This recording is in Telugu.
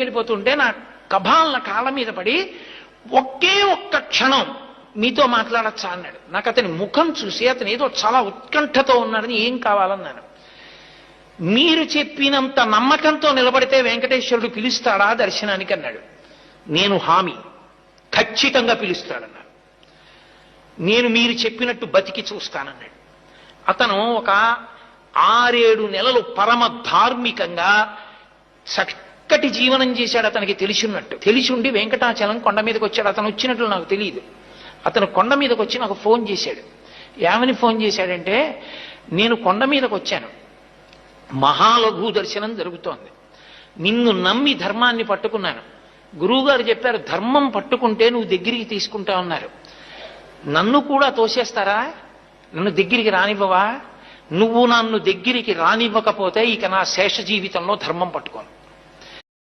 ఇంటికి వెళ్ళిపోతుంటే నా కబాలన కాళ్ళ మీద పడి ఒకే ఒక్క క్షణం మీతో మాట్లాడచ్చా అన్నాడు. నాకు అతని ముఖం చూసి అతను ఏదో చాలా ఉత్కంఠతో ఉన్నాడని, ఏం కావాలన్నాను. మీరు చెప్పినంత నమ్మకంతో నిలబడితే వెంకటేశ్వరుడు పిలుస్తాడా దర్శనానికి అన్నాడు. నేను హామీ, ఖచ్చితంగా పిలుస్తాడన్నాడు. నేను మీరు చెప్పినట్టు బతికి చూస్తానన్నాడు. అతను ఒక 6-7 నెలలు పరమ ధార్మికంగా చక్కటి జీవనం చేశాడు. అతనికి తెలిసినట్టు తెలిసిండి వెంకటాచలం కొండ మీదకి వచ్చాడు. అతను వచ్చినట్లు నాకు తెలియదు. అతను కొండ మీదకి వచ్చి నాకు ఫోన్ చేశాడు. ఏమని ఫోన్ చేశాడంటే, నేను కొండ మీదకి వచ్చాను, మహాలఘు దర్శనం జరుగుతోంది, నిన్ను నమ్మి ధర్మాన్ని పట్టుకున్నాను, గురువుగారు చెప్పారు ధర్మం పట్టుకుంటే నువ్వు దగ్గరికి తీసుకుంటా ఉన్నారు, నన్ను కూడా తోసేస్తారా, నన్ను దగ్గరికి రానివ్వవా, నువ్వు నన్ను దగ్గరికి రానివ్వకపోతే ఇక నా శేష జీవితంలో ధర్మం పట్టుకోను,